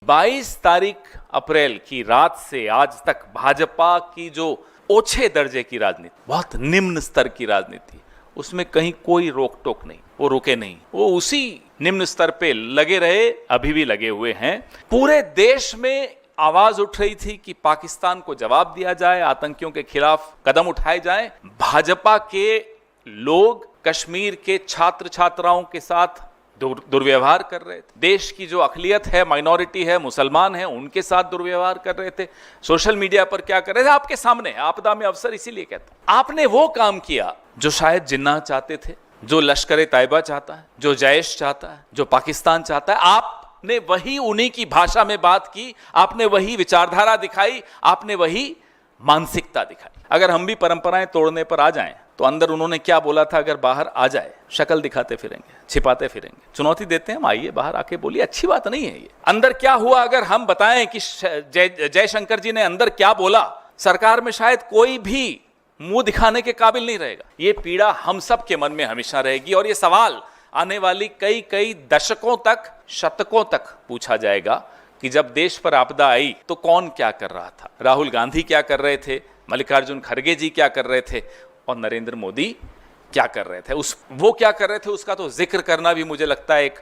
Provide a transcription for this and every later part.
22 तारीख अप्रैल की रात से आज तक भाजपा की जो ओछे दर्जे की राजनीति, बहुत निम्न स्तर की राजनीति, उसमें कहीं कोई रोक टोक नहीं, वो रुके नहीं, वो उसी निम्न स्तर पे लगे रहे, अभी भी लगे हुए हैं। पूरे देश में आवाज उठ रही थी कि पाकिस्तान को जवाब दिया जाए, आतंकियों के खिलाफ कदम उठाए जाए। भाजपा के लोग कश्मीर के छात्र छात्राओं के साथ दुर्व्यवहार कर रहे थे, देश की जो अकलियत है, माइनॉरिटी है, मुसलमान है, उनके साथ दुर्व्यवहार कर रहे थे। सोशल मीडिया पर क्या कर रहे थे, आपके सामने, आपदा में अवसर इसीलिए कहता हूं। आपने वो काम किया जो शायद जिन्ना चाहते थे, जो लश्कर तैयबा चाहता है, जो जैश चाहता है, जो पाकिस्तान चाहता है। आपने वही उन्हीं की भाषा में बात की, आपने वही विचारधारा दिखाई, आपने वही मानसिकता दिखाई। अगर हम भी परंपराएं तोड़ने पर आ जाएं तो अंदर उन्होंने क्या बोला था अगर बाहर आ जाए, शक्ल दिखाते फिरेंगे, छिपाते फिरेंगे, चुनौती देते हैं, हम आइए बाहर आके बोलिए, अच्छी बात नहीं है ये। अंदर क्या हुआ अगर हम बताएं कि जयशंकर जी ने अंदर क्या बोला, सरकार में शायद कोई भी मुंह दिखाने के काबिल नहीं रहेगा। ये पीड़ा हम सब के मन में हमेशा रहेगी और ये सवाल आने वाली कई दशकों तक, शतकों तक पूछा जाएगा कि जब देश पर आपदा आई तो कौन क्या कर रहा था। राहुल गांधी क्या कर रहे थे, मल्लिकार्जुन खड़गे जी क्या कर रहे थे और नरेंद्र मोदी क्या कर रहे थे। वो क्या कर रहे थे उसका तो जिक्र करना भी मुझे लगता है एक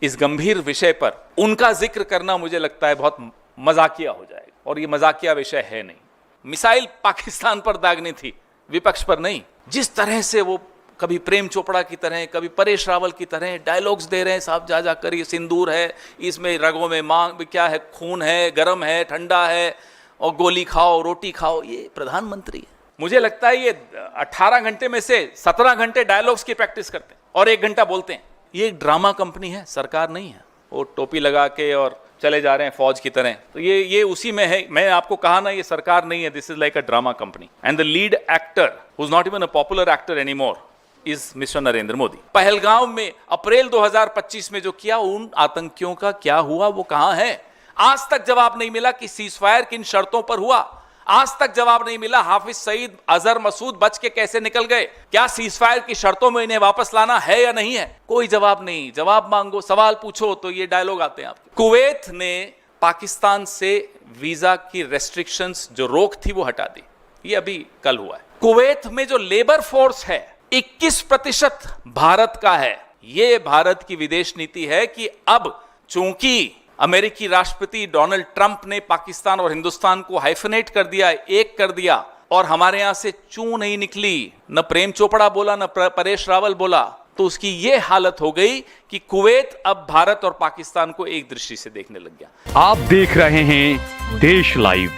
इस गंभीर विषय पर उनका जिक्र करना मुझे लगता है बहुत मजाकिया हो जाएगा, और ये मजाकिया विषय है नहीं। मिसाइल पाकिस्तान पर दागनी थी, विपक्ष पर नहीं। जिस तरह से वो कभी प्रेम चोपड़ा की तरह, कभी परेश रावल की तरह डायलॉग्स दे रहे हैं, साहब जा कर ये सिंदूर है, इसमें रगों में मांग क्या है, खून है, गर्म है, ठंडा है, और गोली खाओ, रोटी खाओ। ये प्रधानमंत्री है। मुझे लगता है ये 18 घंटे में से 17 घंटे डायलॉग्स की प्रैक्टिस करते हैं और 1 घंटा बोलते हैं। ये एक ड्रामा कंपनी है, सरकार नहीं है। वो टोपी लगा के और चले जा रहे हैं फौज की तरह, तो ये उसी में है। मैं आपको कहा ना, ये सरकार नहीं है, this is like a drama company. And the lead actor who is not even a popular actor anymore is mister Narendra Modi. Pahalgam में अप्रैल 2025 में जो किया, उन आतंकियों का क्या हुआ, वो कहां है? आज तक जवाब नहीं मिला कि सीजफायर किन शर्तों पर हुआ। आज तक जवाब नहीं मिला हाफिज सईद, अजहर मसूद बच के कैसे निकल गए। क्या सीजफायर की शर्तों में इन्हें वापस लाना है या नहीं है? कोई जवाब नहीं। जवाब मांगो, सवाल पूछो तो ये डायलॉग आते हैं आपके। कुवैत ने पाकिस्तान से वीजा की रेस्ट्रिक्शंस जो रोक थी वो हटा दी। ये अभी कल हुआ है। कुवैत में जो लेबर फोर्स है 21% भारत का है। ये भारत की विदेश नीति है कि अब चूंकि अमेरिकी राष्ट्रपति डोनाल्ड ट्रंप ने पाकिस्तान और हिंदुस्तान को हाइफनेट कर दिया, एक कर दिया, और हमारे यहां से चू नहीं निकली, न प्रेम चोपड़ा बोला, न परेश रावल बोला, तो उसकी ये हालत हो गई कि कुवैत अब भारत और पाकिस्तान को एक दृष्टि से देखने लग गया। आप देख रहे हैं देश लाइव,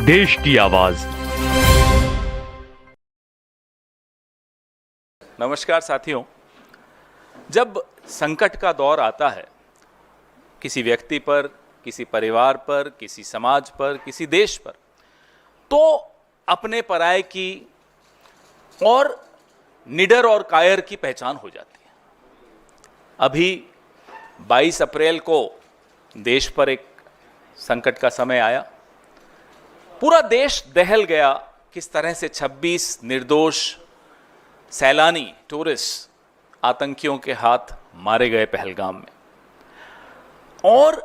देश की आवाज। नमस्कार साथियों, जब संकट का दौर आता है किसी व्यक्ति पर, किसी परिवार पर, किसी समाज पर, किसी देश पर, तो अपने पराये की और निडर और कायर की पहचान हो जाती है। अभी 22 अप्रैल को देश पर एक संकट का समय आया। पूरा देश दहल गया किस तरह से 26 निर्दोष सैलानी, टूरिस्ट आतंकियों के हाथ मारे गए पहलगाम में, और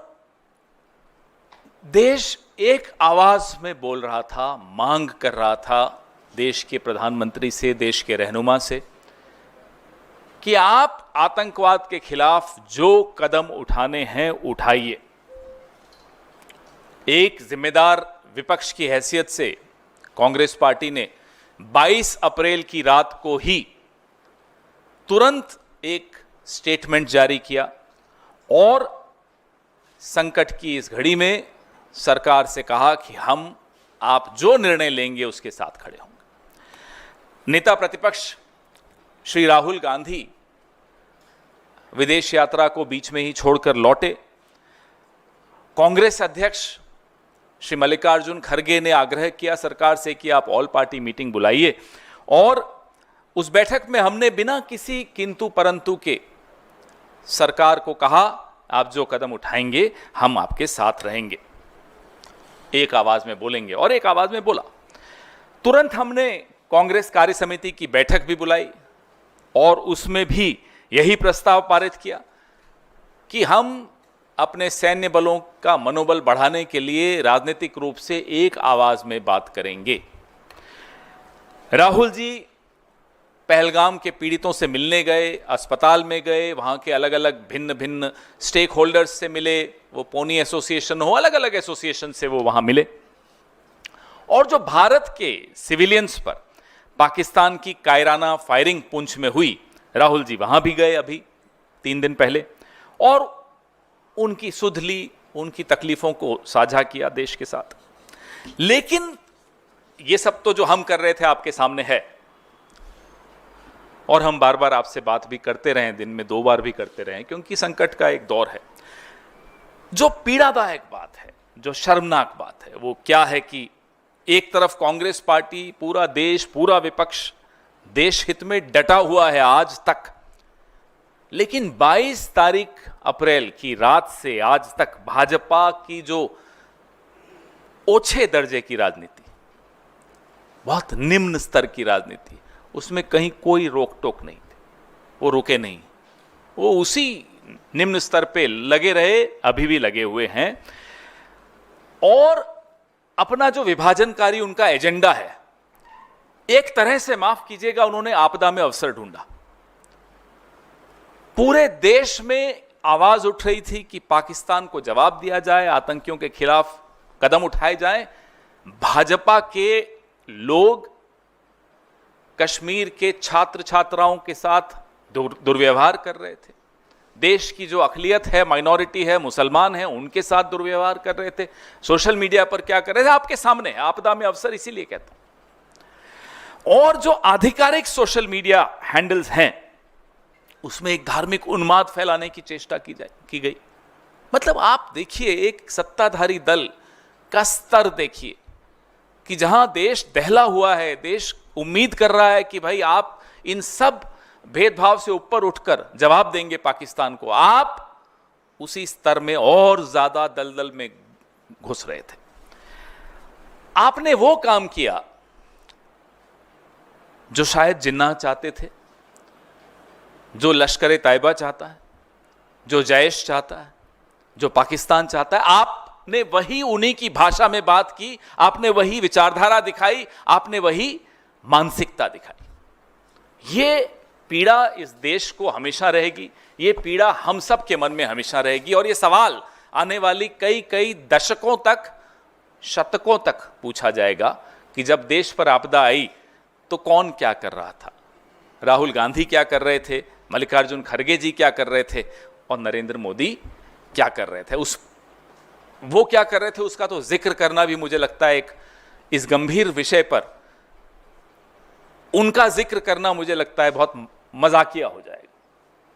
देश एक आवाज में बोल रहा था, मांग कर रहा था देश के प्रधानमंत्री से, देश के रहनुमा से, कि आप आतंकवाद के खिलाफ जो कदम उठाने हैं उठाइए। एक जिम्मेदार विपक्ष की हैसियत से कांग्रेस पार्टी ने 22 अप्रैल की रात को ही तुरंत एक स्टेटमेंट जारी किया और संकट की इस घड़ी में सरकार से कहा कि हम आप जो निर्णय लेंगे उसके साथ खड़े होंगे। नेता प्रतिपक्ष श्री राहुल गांधी विदेश यात्रा को बीच में ही छोड़कर लौटे। कांग्रेस अध्यक्ष श्री मल्लिकार्जुन खड़गे ने आग्रह किया सरकार से कि आप ऑल पार्टी मीटिंग बुलाइए, और उस बैठक में हमने बिना किसी किंतु परंतु के सरकार को कहा आप जो कदम उठाएंगे हम आपके साथ रहेंगे, एक आवाज में बोलेंगे, और एक आवाज में बोला। तुरंत हमने कांग्रेस कार्य समिति की बैठक भी बुलाई और उसमें भी यही प्रस्ताव पारित किया कि हम अपने सैन्य बलों का मनोबल बढ़ाने के लिए राजनीतिक रूप से एक आवाज में बात करेंगे। राहुल जी पहलगाम के पीड़ितों से मिलने गए, अस्पताल में गए, वहां के अलग अलग भिन्न भिन्न स्टेक होल्डर्स से मिले, वो पोनी एसोसिएशन हो, अलग अलग एसोसिएशन से वो वहां मिले। और जो भारत के सिविलियंस पर पाकिस्तान की कायराना फायरिंग पुंछ में हुई, राहुल जी वहां भी गए अभी 3 दिन पहले, और उनकी सुध ली, उनकी तकलीफों को साझा किया देश के साथ। लेकिन ये सब तो जो हम कर रहे थे आपके सामने है, और हम बार बार आपसे बात भी करते रहे, दिन में 2 बार भी करते रहे, क्योंकि संकट का एक दौर है। जो पीड़ादायक बात है, जो शर्मनाक बात है, वो क्या है कि एक तरफ कांग्रेस पार्टी, पूरा देश, पूरा विपक्ष देश हित में डटा हुआ है आज तक, लेकिन 22 तारीख अप्रैल की रात से आज तक भाजपा की जो ओछे दर्जे की राजनीति, बहुत निम्न स्तर की राजनीति, उसमें कहीं कोई रोक टोक नहीं थी, वो रुके नहीं, वो उसी निम्न स्तर पे लगे रहे, अभी भी लगे हुए हैं। और अपना जो विभाजनकारी उनका एजेंडा है, एक तरह से माफ कीजिएगा, उन्होंने आपदा में अवसर ढूंढा। पूरे देश में आवाज उठ रही थी कि पाकिस्तान को जवाब दिया जाए, आतंकियों के खिलाफ कदम उठाए जाएं। भाजपा के लोग कश्मीर के छात्र छात्राओं के साथ दुर्व्यवहार कर रहे थे, देश की जो अकलियत है, माइनॉरिटी है, मुसलमान है, उनके साथ दुर्व्यवहार कर रहे थे। सोशल मीडिया पर क्या कर रहे थे आपके सामने, आपदा में अवसर इसीलिए कहता हूं। और जो आधिकारिक सोशल मीडिया हैंडल्स हैं, उसमें एक धार्मिक उन्माद फैलाने की चेष्टा की गई। मतलब आप देखिए, एक सत्ताधारी दल का स्तर देखिए कि जहां देश दहला हुआ है, देश उम्मीद कर रहा है कि भाई आप इन सब भेदभाव से ऊपर उठकर जवाब देंगे पाकिस्तान को, आप उसी स्तर में और ज्यादा दलदल में घुस रहे थे। आपने वो काम किया जो शायद जिन्ना चाहते थे, जो लश्कर तैयबा चाहता है, जो जैश चाहता है, जो पाकिस्तान चाहता है। आपने वही उन्हीं की भाषा में बात की, आपने वही विचारधारा दिखाई, आपने वही मानसिकता दिखाई। ये पीड़ा इस देश को हमेशा रहेगी, ये पीड़ा हम सब के मन में हमेशा रहेगी, और ये सवाल आने वाली कई दशकों तक, शतकों तक पूछा जाएगा कि जब देश पर आपदा आई तो कौन क्या कर रहा था, राहुल गांधी क्या कर रहे थे, मल्लिकार्जुन खड़गे जी क्या कर रहे थे, और नरेंद्र मोदी क्या कर रहे थे। वो क्या कर रहे थे उसका तो जिक्र करना भी मुझे लगता है इस गंभीर विषय पर उनका जिक्र करना मुझे लगता है बहुत मजाकिया हो जाएगा,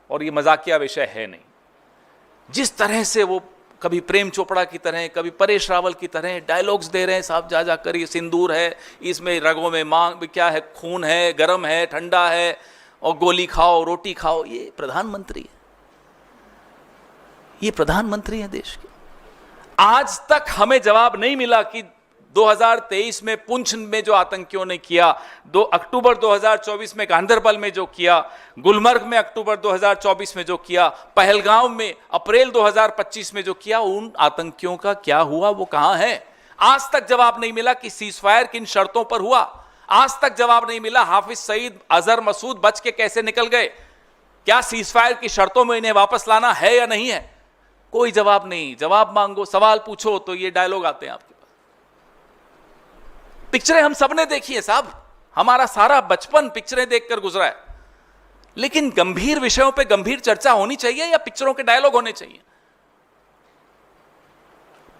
और ये मजाकिया विषय है नहीं। जिस तरह से वो कभी प्रेम चोपड़ा की तरह, कभी परेश रावल की तरह डायलॉग्स दे रहे हैं, साहब जा कर ये सिंदूर है, इसमें रगों में मांग क्या है, खून है, गर्म है, ठंडा है, और गोली खाओ, रोटी खाओ। ये प्रधानमंत्री है, ये प्रधानमंत्री है देश के। आज तक हमें जवाब नहीं मिला कि 2023 में पुंछ में जो आतंकियों ने किया, 2 अक्टूबर 2024 में गांधरबल में जो किया, गुलमर्ग में अक्टूबर 2024 में जो किया, पहलगाम में अप्रैल 2025 में जो किया, उन आतंकियों का क्या हुआ, वो कहां है? आज तक जवाब नहीं मिला कि सीजफायर किन शर्तों पर हुआ। आज तक जवाब नहीं मिला हाफिज सईद, अजहर मसूद बच के कैसे निकल गए, क्या सीजफायर की शर्तों में इन्हें वापस लाना है या नहीं है। कोई जवाब नहीं। जवाब मांगो, सवाल पूछो तो ये डायलॉग आते हैं आपके पास। पिक्चरें हम सबने देखी है साहब, हमारा सारा बचपन पिक्चरें देखकर गुजरा है, लेकिन गंभीर विषयों पे गंभीर चर्चा होनी चाहिए या पिक्चरों के डायलॉग होने चाहिए?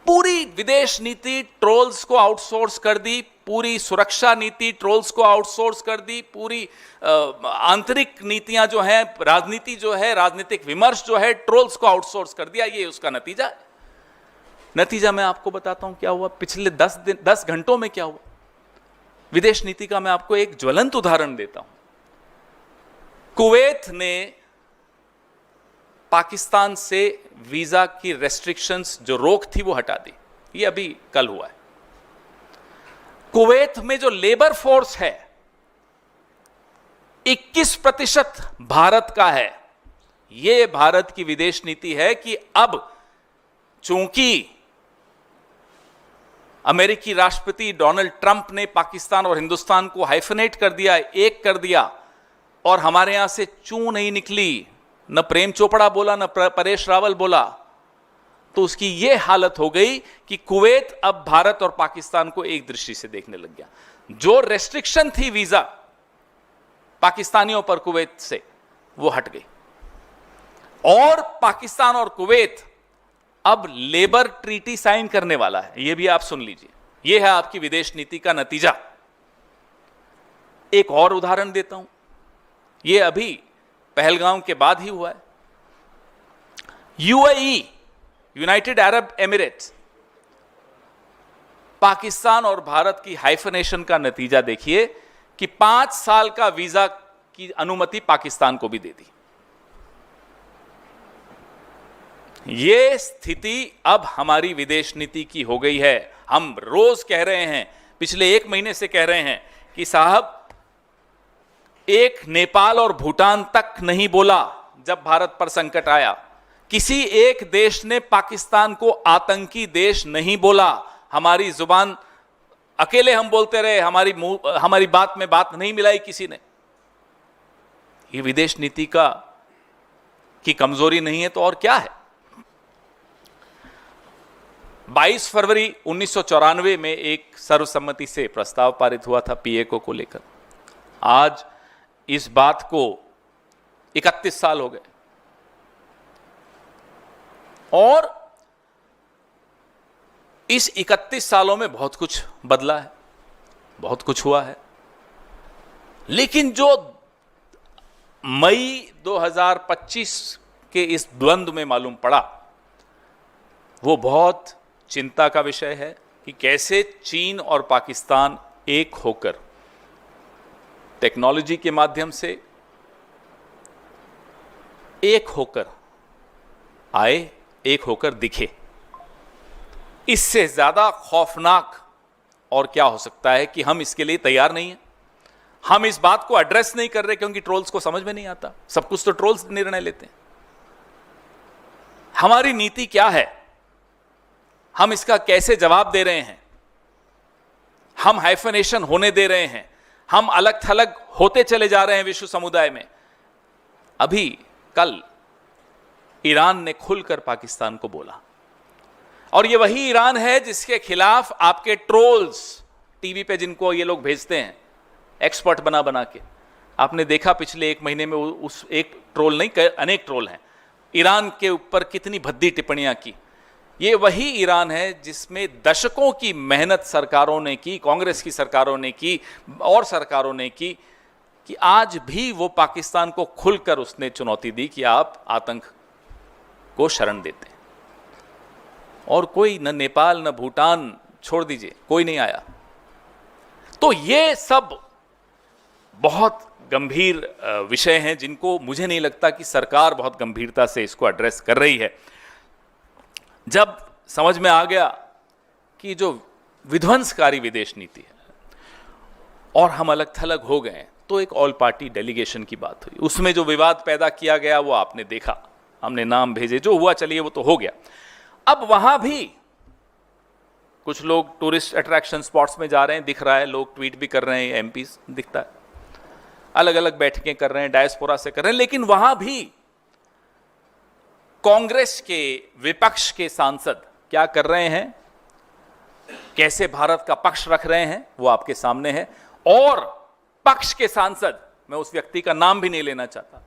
पूरी विदेश नीति ट्रोल्स को आउटसोर्स कर दी, पूरी सुरक्षा नीति ट्रोल्स को आउटसोर्स कर दी, पूरी आंतरिक नीतियां जो हैं, राजनीति जो है, राजनीतिक विमर्श जो है, ट्रोल्स को आउटसोर्स कर दिया। ये उसका नतीजा है। नतीजा मैं आपको बताता हूं क्या हुआ पिछले 10 घंटों में क्या हुआ विदेश नीति का। मैं आपको एक ज्वलंत उदाहरण देता हूं। कुवैत ने पाकिस्तान से वीजा की रेस्ट्रिक्शंस जो रोक थी वो हटा दी। ये अभी कल हुआ है। कुवैत में जो लेबर फोर्स है 21% भारत का है। यह भारत की विदेश नीति है कि अब चूंकि अमेरिकी राष्ट्रपति डोनाल्ड ट्रंप ने पाकिस्तान और हिंदुस्तान को हाइफनेट कर दिया, एक कर दिया, और हमारे यहां से चू नहीं निकली, न प्रेम चोपड़ा बोला न परेश रावल बोला, तो उसकी यह हालत हो गई कि कुवैत अब भारत और पाकिस्तान को एक दृष्टि से देखने लग गया। जो रेस्ट्रिक्शन थी वीजा पाकिस्तानियों पर कुवैत से, वो हट गई, और पाकिस्तान और कुवैत अब लेबर ट्रीटी साइन करने वाला है। यह भी आप सुन लीजिए, यह है आपकी विदेश नीति का नतीजा। एक और उदाहरण देता हूं, यह अभी पहलगाम के बाद ही हुआ है। UAE, United Arab Emirates, Pakistan और भारत की हाइफनेशन का नतीजा देखिए कि 5 साल का वीजा की अनुमति पाकिस्तान को भी दे दी। यह स्थिति अब हमारी विदेश नीति की हो गई है। हम रोज कह रहे हैं, पिछले 1 महीने से कह रहे हैं कि साहब, एक नेपाल और भूटान तक नहीं बोला जब भारत पर संकट आया। किसी एक देश ने पाकिस्तान को आतंकी देश नहीं बोला। हमारी जुबान अकेले हम बोलते रहे, हमारी बात में बात नहीं मिलाई किसी ने। ये विदेश नीति की कमजोरी नहीं है तो और क्या है। 22 फरवरी 1994 में एक सर्वसम्मति से प्रस्ताव पारित हुआ था पीएको को लेकर। आज इस बात को 31 साल हो गए, और इस 31 सालों में बहुत कुछ बदला है, बहुत कुछ हुआ है। लेकिन जो मई 2025 के इस द्वंद्व में मालूम पड़ा, वो बहुत चिंता का विषय है कि कैसे चीन और पाकिस्तान एक होकर टेक्नोलॉजी के माध्यम से एक होकर आए, एक होकर दिखे। इससे ज्यादा खौफनाक और क्या हो सकता है कि हम इसके लिए तैयार नहीं हैं। हम इस बात को एड्रेस नहीं कर रहे क्योंकि ट्रोल्स को समझ में नहीं आता। सब कुछ तो ट्रोल्स निर्णय लेते हैं। हमारी नीति क्या है, हम इसका कैसे जवाब दे रहे हैं। हम हाइफनेशन होने दे रहे हैं, हम अलग थलग होते चले जा रहे हैं विश्व समुदाय में। अभी कल ईरान ने खुलकर पाकिस्तान को बोला, और ये वही ईरान है जिसके खिलाफ आपके ट्रोल्स टीवी पे, जिनको ये लोग भेजते हैं एक्सपर्ट बना बना के, आपने देखा पिछले 1 महीने में उस एक ट्रोल नहीं, अनेक ट्रोल हैं, ईरान के ऊपर कितनी भद्दी टिप्पणियां की। ये वही ईरान है जिसमें दशकों की मेहनत सरकारों ने की, कांग्रेस की सरकारों ने की और सरकारों ने की, कि आज भी वो पाकिस्तान को खुलकर उसने चुनौती दी कि आप आतंक को शरण देते हैं। और कोई, न नेपाल न भूटान, छोड़ दीजिए, कोई नहीं आया। तो ये सब बहुत गंभीर विषय हैं जिनको मुझे नहीं लगता कि सरकार बहुत गंभीरता से इसको एड्रेस कर रही है। जब समझ में आ गया कि जो विध्वंसकारी विदेश नीति है और हम अलग थलग हो गए, तो एक ऑल पार्टी डेलीगेशन की बात हुई। उसमें जो विवाद पैदा किया गया वो आपने देखा, हमने नाम भेजे, जो हुआ चलिए वो तो हो गया। अब वहां भी कुछ लोग टूरिस्ट अट्रैक्शन स्पॉट्स में जा रहे हैं, दिख रहा है, लोग ट्वीट भी कर रहे हैं, एमपीज दिखता है, अलग अलग बैठकें कर रहे हैं, डायस्पोरा से कर रहे हैं। लेकिन वहां भी कांग्रेस के विपक्ष के सांसद क्या कर रहे हैं, कैसे भारत का पक्ष रख रहे हैं, वो आपके सामने है। और पक्ष के सांसद, मैं उस व्यक्ति का नाम भी नहीं लेना चाहता,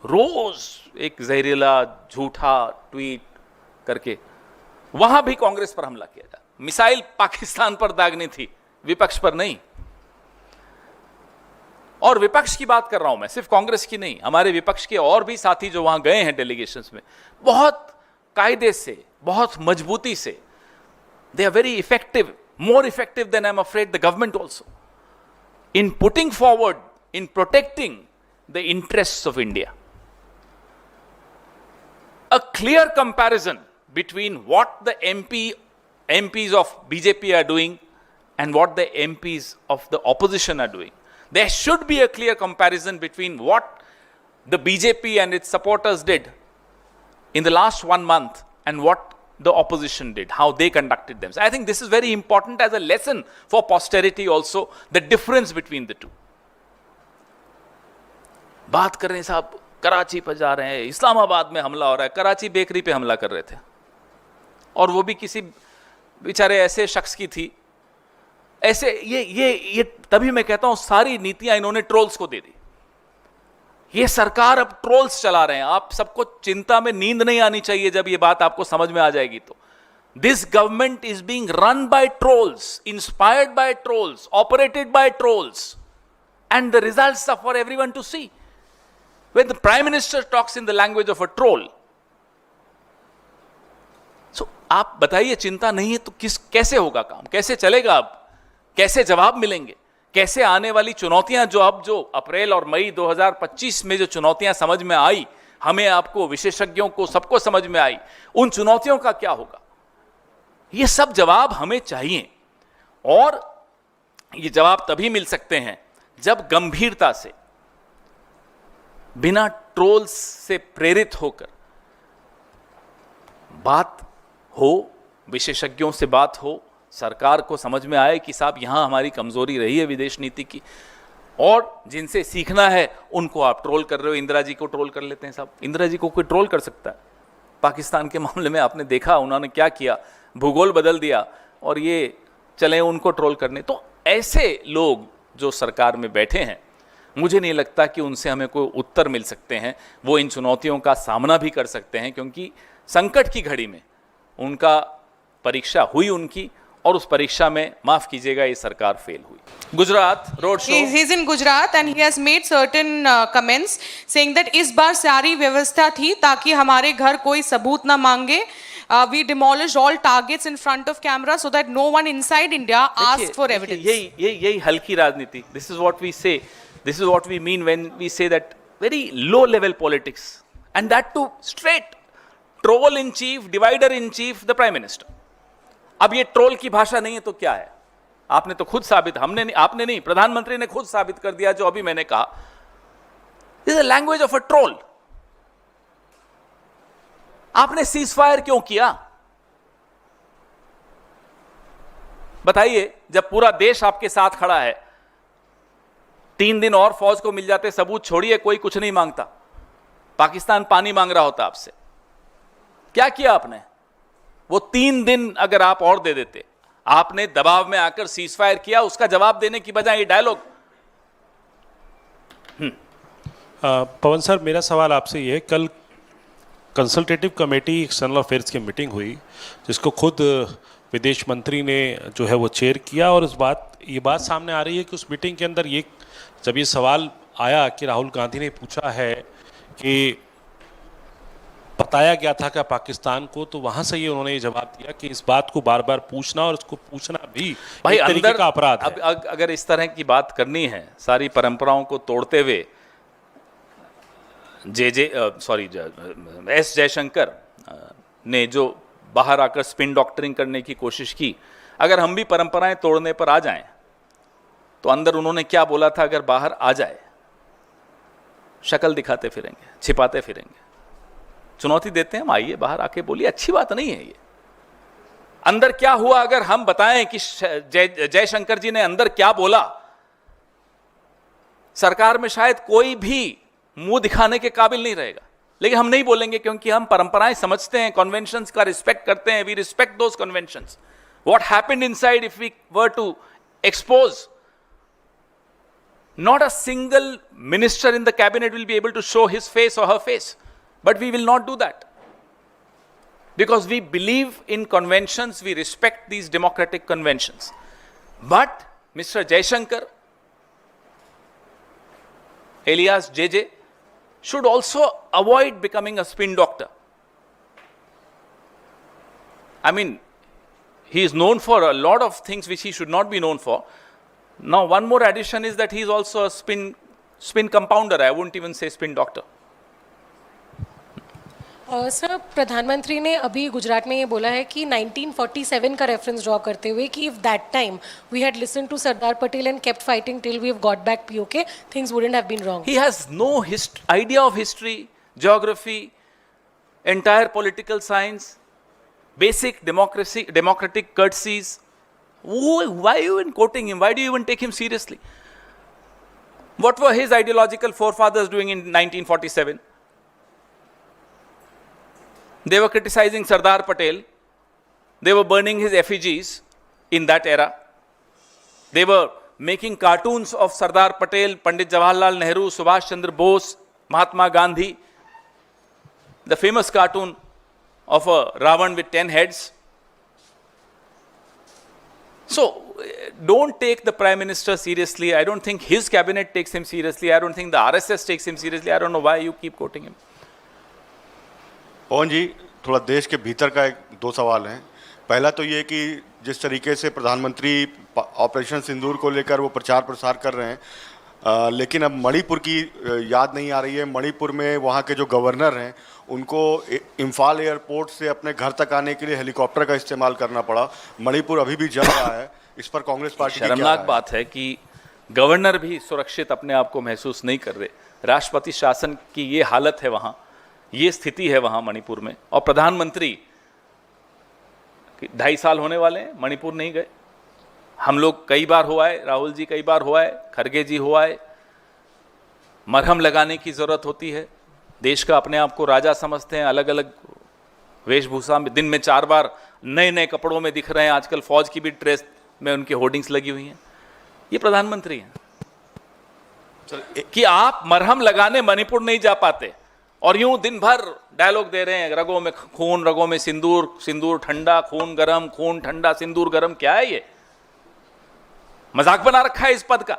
रोज एक जहरीला झूठा ट्वीट करके वहां भी कांग्रेस पर हमला किया जाए। मिसाइल पाकिस्तान पर दागनी थी, विपक्ष पर नहीं। और विपक्ष की बात कर रहा हूं मैं, सिर्फ कांग्रेस की नहीं, हमारे विपक्ष के और भी साथी जो वहां गए हैं डेलीगेशंस में, बहुत कायदे से, बहुत मजबूती से, they are very effective, more effective than I'm afraid the government also, in putting forward, in protecting the interests of India. A clear comparison between what the MPs of BJP are doing and what the MPs of the opposition are doing. There should be a clear comparison between what the BJP and its supporters did in the last 1 month and what the opposition did, how they conducted themselves. I think this is very important as a lesson for posterity also, the difference between the two. बात कर रहे हैं साहब, कराची पर जा रहे हैं, इस्लामाबाद में हमला हो रहा है, कराची बेकरी पे हमला कर रहे थे, और वो भी किसी बेचारे ऐसे शख्स की थी। ऐसे ये तभी मैं कहता हूं सारी नीतियां इन्होंने ट्रोल्स को दे दी। ये सरकार अब ट्रोल्स चला रहे हैं। आप सबको चिंता में नींद नहीं आनी चाहिए जब ये बात आपको समझ में आ जाएगी तो। This government is being run by trolls, inspired by trolls, operated by trolls, and the results are for everyone to see. When the prime minister talks in the language of a troll, so आप बताइए, चिंता नहीं है तो कैसे होगा काम, कैसे चलेगा, अब कैसे जवाब मिलेंगे, कैसे आने वाली चुनौतियां जो अप्रैल और मई 2025 में जो चुनौतियां समझ में आई, हमें, आपको, विशेषज्ञों को, सबको समझ में आई, उन चुनौतियों का क्या होगा, ये सब जवाब हमें चाहिए। और ये जवाब तभी मिल सकते हैं जब गंभीरता से, बिना ट्रोल्स से प्रेरित होकर बात हो, विशेषज्ञों से बात हो, सरकार को समझ में आए कि साहब यहां हमारी कमजोरी रही है विदेश नीति की, और जिनसे सीखना है उनको आप ट्रोल कर रहे हो। इंदिरा जी को ट्रोल कर लेते हैं साहब, इंदिरा जी को कोई ट्रोल कर सकता है? पाकिस्तान के मामले में आपने देखा उन्होंने क्या किया, भूगोल बदल दिया, और ये चले उनको ट्रोल करने। तो ऐसे लोग जो सरकार में बैठे हैं, मुझे नहीं लगता कि उनसे हमें कोई उत्तर मिल सकते हैं। वो इन चुनौतियों का सामना भी कर सकते हैं, क्योंकि संकट की घड़ी में उनका परीक्षा हुई उनकी, और उस परीक्षा में, माफ कीजिएगा, ये सरकार फेल हुई। Gujarat road show, he is in Gujarat and he has made certain comments saying that इस बार सारी व्यवस्था थी ताकि हमारे घर कोई सबूत ना मांगे। We demolished all targets in front of camera so that no one inside India asked for evidence. यही हल्की राजनीति, this is what we say, this is what we mean when we say that very low level politics, and that too straight, troll in chief, divider in chief, the prime minister। अब ये troll की भाषा नहीं है तो क्या है? आपने तो खुद साबित, हमने नहीं, आपने नहीं, प्रधानमंत्री ने खुद साबित कर दिया जो अभी मैंने कहा, this is the language of a troll. आपने सीज फायर क्यों किया? बताइए, जब पूरा देश आपके साथ खड़ा है, 3 दिन और फौज को मिल जाते, सबूत छोड़िए, कोई कुछ नहीं मांगता, पाकिस्तान पानी मांग रहा होता आपसे, क्या किया आपने? वो 3 दिन अगर आप और दे देते, आपने दबाव में आकर सीज फायर किया, उसका जवाब देने की बजाय ये डायलॉग। पवन सर, मेरा सवाल आपसे ये है, कल कंसल्टेटिव कमेटी एक्सटर्नल अफेयर्स की मीटिंग हुई, जिसको खुद विदेश मंत्री ने जो है वो चेयर किया, और ये बात सामने आ रही है कि उस मीटिंग के अंदर जब ये सवाल आया कि राहुल गांधी ने पूछा है कि बताया गया था क्या पाकिस्तान को, तो वहां से उन्होंने ये जवाब दिया कि इस बात को बार बार पूछना और उसको पूछना भी भाई एक तरीके का अपराध है। अगर इस तरह की बात करनी है, सारी परंपराओं को तोड़ते हुए, एस जयशंकर ने जो बाहर आकर स्पिन डॉक्टरिंग करने की कोशिश की, अगर हम भी परंपराएं तोड़ने पर आ जाएं, तो अंदर उन्होंने क्या बोला था अगर बाहर आ जाए, शक्ल दिखाते फिरेंगे, छिपाते फिरेंगे। चुनौती देते हैं, हम आइए बाहर आके बोलिए, अच्छी बात नहीं है ये। अंदर क्या हुआ अगर हम बताएं कि जयशंकर जी ने अंदर क्या बोला, सरकार में शायद कोई भी मुंह दिखाने के काबिल नहीं रहेगा। लेकिन हम नहीं बोलेंगे क्योंकि हम परंपराएं समझते हैं, कन्वेंशंस का रिस्पेक्ट करते हैं, we respect those conventions. What happened inside if we were to expose, not a single minister in the cabinet will be able to show his face or her face, but we will not do that because we believe in conventions, we respect these democratic conventions. But Mr. Jaishankar alias JJ should also avoid becoming a spin doctor. I mean, he is known for a lot of things which he should not be known for. Now, one more addition is that he is also a spin compounder. I wouldn't even say spin doctor. Sir, प्रधानमंत्री ने अभी गुजरात में ये बोला है कि 1947 का reference draw करते हुए कि if that time we had listened to Sardar Patel and kept fighting till we have got back PoK, things wouldn't have been wrong. He has no idea of history, geography, entire political science. basic democratic courtesies. Why are you even quoting him? Why do you even take him seriously? What were his ideological forefathers doing in 1947? They were criticizing Sardar Patel. They were burning his effigies in that era. They were making cartoons of Sardar Patel, Pandit Jawaharlal Nehru, Subhash Chandra Bose, Mahatma Gandhi. The famous cartoon of a Ravan with 10 heads. So, don't take the Prime Minister seriously. I don't think his cabinet takes him seriously. I don't think the RSS takes him seriously. I don't know why you keep quoting him. पवन जी, थोड़ा देश के भीतर का दो सवाल हैं। पहला तो ये कि जिस तरीके से प्रधानमंत्री ऑपरेशन सिंदूर को लेकर वो प्रचार प्रसार कर रहे हैं, लेकिन अब मणिपुर की याद नहीं आ रही है। मणिपुर में वहाँ के जो गवर्नर हैं उनको इम्फाल एयरपोर्ट से अपने घर तक आने के लिए हेलीकॉप्टर का इस्तेमाल करना पड़ा। मणिपुर अभी भी जल रहा है। इस पर कांग्रेस पार्टी की क्या शर्मनाक राय है? बात है कि गवर्नर भी सुरक्षित अपने आप को महसूस नहीं कर रहे। राष्ट्रपति शासन की ये हालत है वहाँ, ये स्थिति है वहाँ मणिपुर में। और प्रधानमंत्री 2.5 साल होने वाले हैं, मणिपुर नहीं गए। हम लोग कई बार हो आए, राहुल जी कई बार हो आए, खरगे जी हो आए। मरहम लगाने की जरूरत होती है। देश का अपने आप को राजा समझते हैं, अलग अलग वेशभूषा में दिन में 4 बार नए नए कपड़ों में दिख रहे हैं। आजकल फौज की भी ड्रेस में उनकी होर्डिंग्स लगी हुई हैं। ये प्रधानमंत्री हैं कि आप मरहम लगाने मणिपुर नहीं जा पाते और यूं दिन भर डायलॉग दे रहे हैं, रगों में खून, रगों में सिंदूर, सिंदूर ठंडा, खून गरम, खून ठंडा, सिंदूर गरम। क्या है ये? मजाक बना रखा है इस पद का।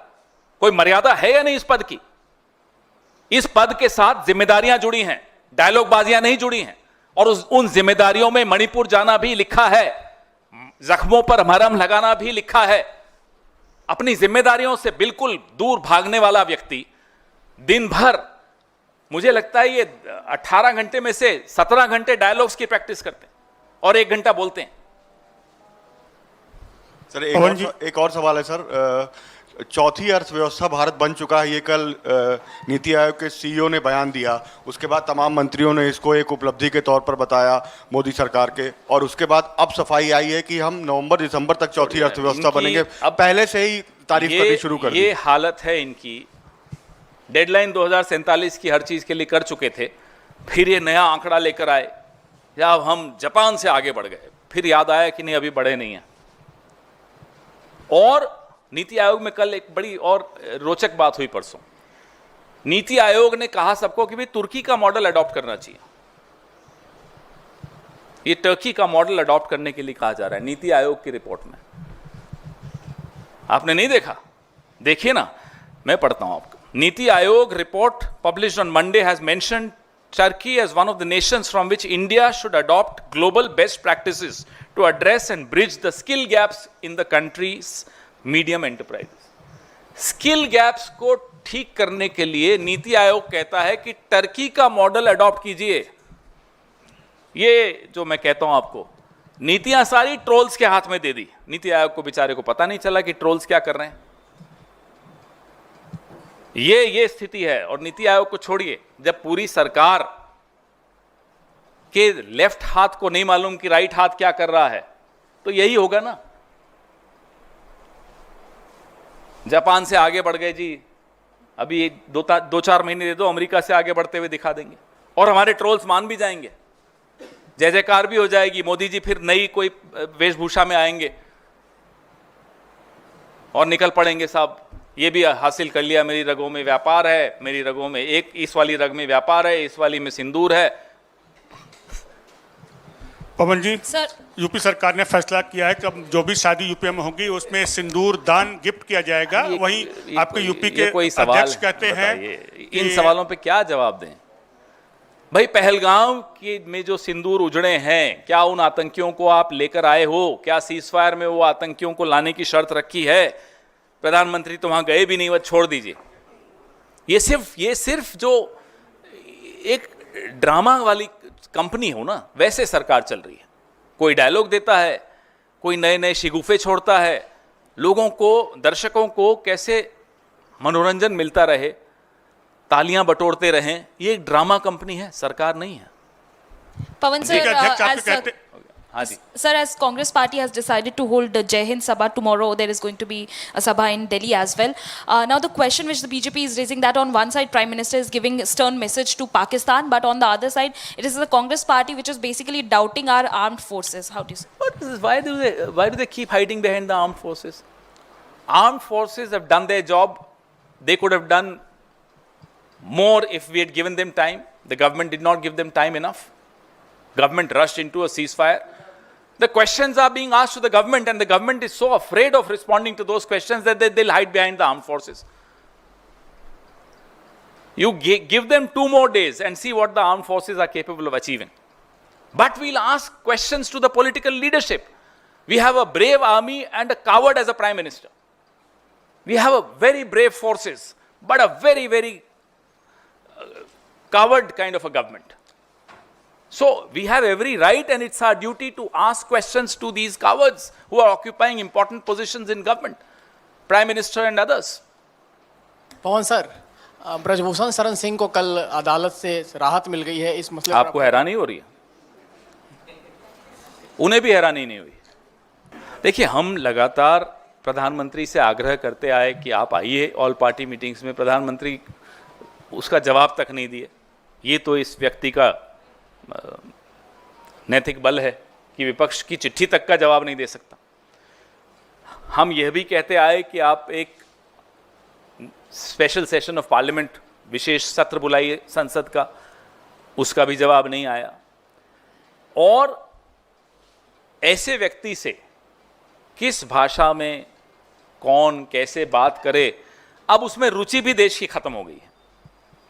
कोई मर्यादा है या नहीं इस पद की? इस पद के साथ जिम्मेदारियां जुड़ी हैं, डायलॉग बाजियां नहीं जुड़ी हैं। और उन जिम्मेदारियों में मणिपुर जाना भी लिखा है, जख्मों पर मरहम लगाना भी लिखा है। अपनी जिम्मेदारियों से बिल्कुल दूर भागने वाला व्यक्ति दिन भर, मुझे लगता है ये 18 घंटे में से 17 घंटे डायलॉग्स की प्रैक्टिस करते हैं और 1 घंटा बोलते हैं। सर एक और सवाल है सर। चौथी अर्थव्यवस्था भारत बन चुका है, ये कल नीति आयोग के सीईओ ने बयान दिया। उसके बाद तमाम मंत्रियों ने इसको एक उपलब्धि के तौर पर बताया मोदी सरकार के। और उसके बाद अब सफाई आई है कि हम नवंबर दिसंबर तक चौथी अर्थव्यवस्था बनेंगे। अब पहले से ही तारीफ करनी शुरू कर दी। ये हालत है इनकी। डेडलाइन 2047 की हर चीज के लिए कर चुके थे, फिर ये नया आंकड़ा लेकर आए, या हम जापान से आगे बढ़ गए, फिर याद आया कि नहीं अभी बढ़े नहीं हैं। और नीति आयोग में कल एक बड़ी और रोचक बात हुई परसों। नीति आयोग ने कहा सबको कि भाई तुर्की का मॉडल अडॉप्ट करना चाहिए। ये टर्की का मॉडल अडॉप्ट करने के लिए कहा जा रहा है नीति आयोग की रिपोर्ट में। आपने नहीं देखा? देखिए ना, मैं पढ़ता हूं आपको। NITI Aayog report published on Monday has mentioned Turkey as one of the nations from which India should adopt global best practices to address and bridge the skill gaps in the country's medium enterprises. Skill gaps को ठीक करने के लिए नीति आयोग कहता है कि Turkey का model adopt कीजिए। ये जो मैं कहता हूं आपको, नीतियां सारी ट्रोल्स के हाथ में दे दी। नीति आयोग को बेचारे को पता नहीं चला कि ट्रोल्स क्या कर रहे हैं। ये स्थिति है। और नीति आयोग को छोड़िए, जब पूरी सरकार के लेफ्ट हाथ को नहीं मालूम कि राइट हाथ क्या कर रहा है, तो यही होगा ना। जापान से आगे बढ़ गए जी, अभी 2-4 महीने दे दो, अमेरिका से आगे बढ़ते हुए दिखा देंगे और हमारे ट्रोल्स मान भी जाएंगे, जय जयकार भी हो जाएगी। मोदी जी फिर नई कोई वेशभूषा में आएंगे और निकल पड़ेंगे, साहब ये भी हासिल कर लिया, मेरी रगों में व्यापार है, मेरी रगों में एक इस वाली रग में व्यापार है, इस वाली में सिंदूर है। पवन जी, सर, यूपी सरकार ने फैसला किया है कि अब जो भी शादी यूपी में होगी उसमें सिंदूर दान गिफ्ट किया जाएगा। वहीं आपके यूपी के अध्यक्ष कहते हैं इन सवालों पे क्या जवाब दें भाई? पहलगाम के में जो सिंदूर उजड़े हैं, क्या उन आतंकियों को आप लेकर आए हो? क्या सीजफायर में वो आतंकियों को लाने की शर्त रखी है? प्रधानमंत्री तो वहां गए भी नहीं, वह छोड़ दीजिए। ये सिर्फ जो एक ड्रामा वाली कंपनी हो ना, वैसे सरकार चल रही है। कोई डायलॉग देता है, कोई नए नए शिगुफे छोड़ता है, लोगों को, दर्शकों को कैसे मनोरंजन मिलता रहे, तालियां बटोरते रहें। ये एक ड्रामा कंपनी है, सरकार नहीं है। पवन सर, अध्यक्ष आपके कहते हाँ जी। Sir, as Congress party has decided to hold the Jai Hind Sabha tomorrow, there is going to be a Sabha in Delhi as well. Now the question which the BJP is raising, that on one side Prime Minister is giving a stern message to Pakistan, but on the other side it is the Congress party which is basically doubting our armed forces. How do you say? What is this? Why do they keep hiding behind the armed forces? Armed forces have done their job. They could have done more if we had given them time. The government did not give them time enough. Government rushed into a ceasefire. The questions are being asked to the government, and the government is so afraid of responding to those questions that they'll hide behind the armed forces. You give them 2 more days and see what the armed forces are capable of achieving. But we'll ask questions to the political leadership. We have a brave army and a coward as a prime minister. We have a very brave forces, but a very, very coward kind of a government. So we have every right, and it's our duty to ask questions to these cowards who are occupying important positions in government, Prime Minister and others. Pawan sir, Brijbhushan Sharan Singh को कल अदालत से राहत मिल गई है इस मसले पर आपको हैरानी हो रही है? उन्हें भी हैरानी नहीं हुई। देखिए, हम लगातार प्रधानमंत्री से आग्रह करते आए कि आप आइए ऑल पार्टी मीटिंग्स में। प्रधानमंत्री उसका जवाब तक नहीं दिए। ये तो इस व्यक्ति का नैतिक बल है कि विपक्ष की चिट्ठी तक का जवाब नहीं दे सकता। हम यह भी कहते आए कि आप एक स्पेशल सेशन ऑफ पार्लियामेंट, विशेष सत्र बुलाइए संसद का, उसका भी जवाब नहीं आया। और ऐसे व्यक्ति से किस भाषा में कौन कैसे बात करे, अब उसमें रुचि भी देश की खत्म हो गई है।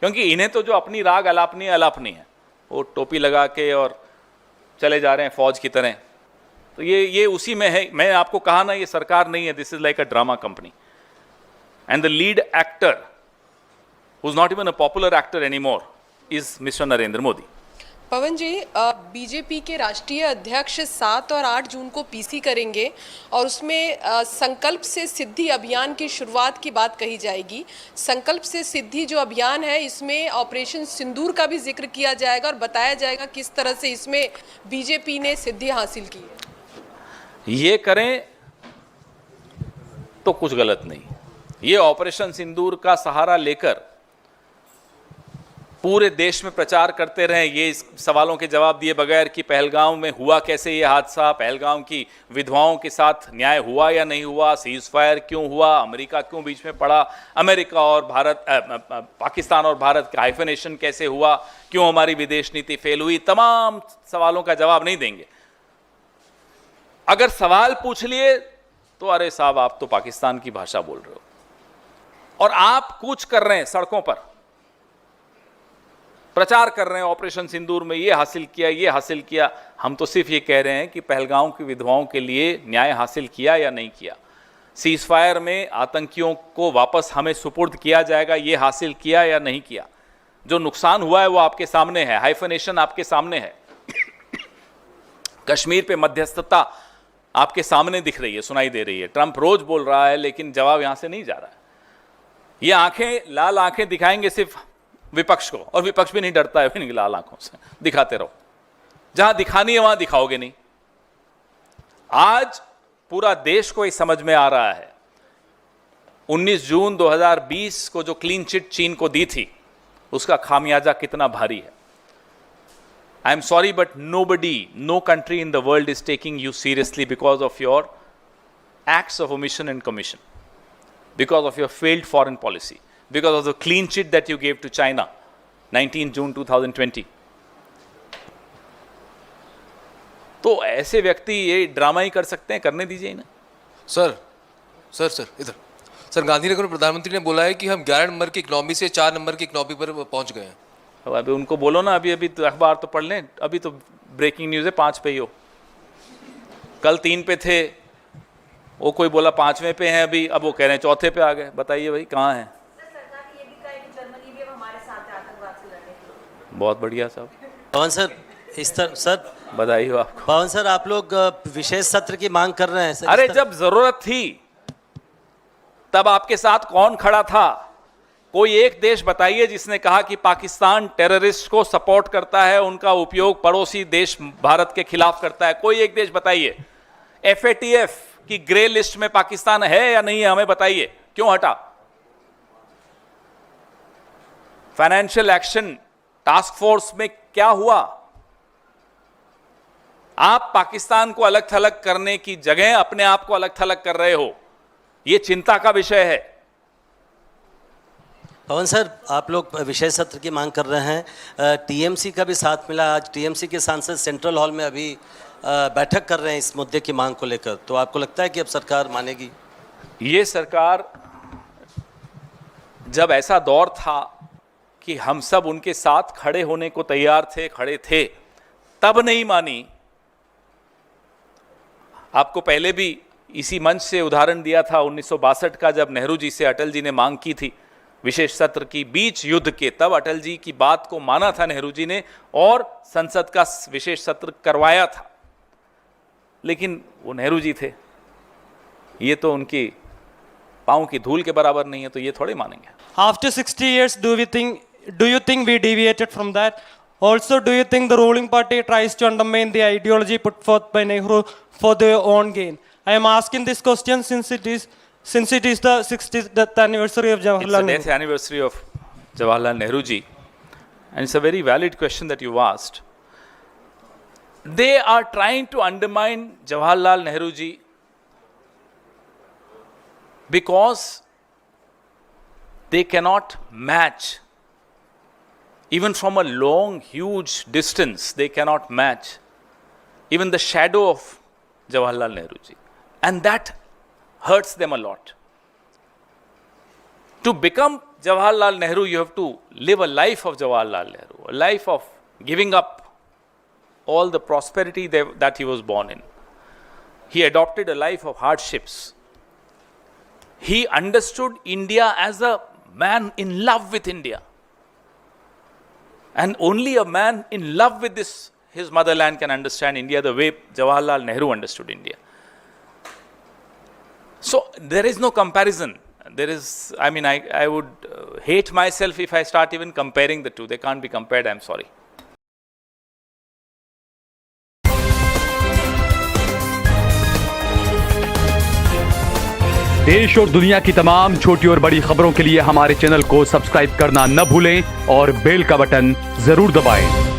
क्योंकि इन्हें तो जो अपनी राग अलापनी है, वो टोपी लगा के और चले जा रहे हैं फौज की तरह। तो ये उसी में है। मैं आपको कहा ना, ये सरकार नहीं है, this is like a drama company. And the lead actor who is not even a popular actor anymore is mister Narendra Modi. Pawan ji, BJP के राष्ट्रीय अध्यक्ष 7 और 8 जून को पीसी करेंगे और उसमें संकल्प से सिद्धि अभियान की शुरुआत की बात कही जाएगी। संकल्प से सिद्धि जो अभियान है, इसमें ऑपरेशन सिंदूर का भी जिक्र किया जाएगा और बताया जाएगा किस तरह से इसमें बीजेपी ने सिद्धि हासिल की है। ये करें तो कुछ गलत नहीं। ये ऑपरेशन सिंदूर का सहारा लेकर पूरे देश में प्रचार करते रहे, ये इस सवालों के जवाब दिए बगैर कि पहलगाम में हुआ कैसे ये हादसा, पहलगाम की विधवाओं के साथ न्याय हुआ या नहीं हुआ, सीज फायर क्यों हुआ, अमेरिका क्यों बीच में पड़ा, अमेरिका और भारत, पाकिस्तान और भारत का हाइफनेशन कैसे हुआ, क्यों हमारी विदेश नीति फेल हुई, तमाम सवालों का जवाब नहीं देंगे। अगर सवाल पूछ लिए तो अरे साहब, आप तो पाकिस्तान की भाषा बोल रहे हो और आप कूच कर रहे हैं सड़कों पर, प्रचार कर रहे हैं ऑपरेशन सिंदूर में ये हासिल किया। हम तो सिर्फ ये कह रहे हैं कि पहलगाम की विधवाओं के लिए न्याय हासिल किया या नहीं किया, सीज फायर में आतंकियों को वापस हमें सुपुर्द किया जाएगा, ये हासिल किया या नहीं किया। जो नुकसान हुआ है वो आपके सामने है, हाइफनेशन आपके सामने है, कश्मीर पे मध्यस्थता आपके सामने दिख रही है, सुनाई दे रही है। ट्रंप रोज बोल रहा है लेकिन जवाब यहां से नहीं जा रहा है। ये आंखें, लाल आंखें दिखाएंगे सिर्फ विपक्ष को, और विपक्ष भी नहीं डरता है इनकी लाल आंखों से। दिखाते रहो, जहां दिखानी है वहां दिखाओगे नहीं। आज पूरा देश को ये समझ में आ रहा है 19 जून 2020 को जो क्लीन चिट चीन को दी थी, उसका खामियाजा कितना भारी है। I am sorry but no country in the world is taking you seriously because of your acts of omission and commission, because of your failed foreign policy, because of the clean chit that you gave to China 19 June 2020. तो ऐसे व्यक्ति ये drama ही कर सकते हैं, करने दीजिए इन्हें। सर इधर सर, गांधीनगर में प्रधानमंत्री ने बोला है कि हम 11 नंबर की इकोनॉमी से 4 नंबर की इकोनॉमी पर पहुंच गए हैं। अब अभी उनको बोलो ना, अभी तो अखबार तो पढ़ लें, अभी तो ब्रेकिंग न्यूज़ है 5 पे ही हो, कल 3 पे थे, वो कोई बोला 5वें पे हैं अभी, अब वो कह रहे हैं 4थे पे आ गए। बताइए भाई कहाँ हैं? बहुत बढ़िया साहब। पवन सर, इस तरह सर बधाई हो आपको। पवन सर, आप लोग विशेष सत्र की मांग कर रहे हैं सर। अरे जब जरूरत थी तब आपके साथ कौन खड़ा था, कोई एक देश बताइए जिसने कहा कि पाकिस्तान टेररिस्ट को सपोर्ट करता है, उनका उपयोग पड़ोसी देश भारत के खिलाफ करता है। कोई एक देश बताइए। FATF की ग्रे लिस्ट में पाकिस्तान है या नहीं है, हमें बताइए, क्यों हटा? फाइनेंशियल एक्शन टास्क फोर्स में क्या हुआ? आप पाकिस्तान को अलग थलग करने की जगह अपने आप को अलग थलग कर रहे हो। यह चिंता का विषय है। पवन सर, आप लोग विशेष सत्र की मांग कर रहे हैं, TMC का भी साथ मिला। आज TMC के सांसद सेंट्रल हॉल में अभी बैठक कर रहे हैं इस मुद्दे की मांग को लेकर, तो आपको लगता है कि अब सरकार मानेगी? ये सरकार, जब ऐसा दौर था कि हम सब उनके साथ खड़े होने को तैयार थे, खड़े थे, तब नहीं मानी। आपको पहले भी इसी मंच से उदाहरण दिया था 1962 का, जब नेहरू जी से अटल जी ने मांग की थी विशेष सत्र की बीच युद्ध के। तब अटल जी की बात को माना था नेहरू जी ने और संसद का विशेष सत्र करवाया था, लेकिन वो नेहरू जी थे। ये तो उनकी पांव की धूल के बराबर नहीं है, तो ये थोड़े मानेंगे। After 60 years, do you think we deviated from that? Also, do you think the ruling party tries to undermine the ideology put forth by Nehru for their own gain? I am asking this question since it is the 60th anniversary of Jawaharlal Nehru. It's the death anniversary of Jawaharlal Nehru ji, and it's a very valid question that you asked. They are trying to undermine Jawaharlal Nehru ji because they cannot match. Even from a long, huge distance, they cannot match even the shadow of Jawaharlal Nehru ji. And that hurts them a lot. To become Jawaharlal Nehru, you have to live a life of Jawaharlal Nehru, a life of giving up all the prosperity that he was born in. He adopted a life of hardships. He understood India as a man in love with India. And only a man in love with his motherland can understand India the way Jawaharlal Nehru understood India. So there is no comparison. There is, I would hate myself if I start even comparing the two. They can't be compared, I'm sorry. देश और दुनिया की तमाम छोटी और बड़ी खबरों के लिए हमारे चैनल को सब्सक्राइब करना न भूलें और बेल का बटन जरूर दबाएं।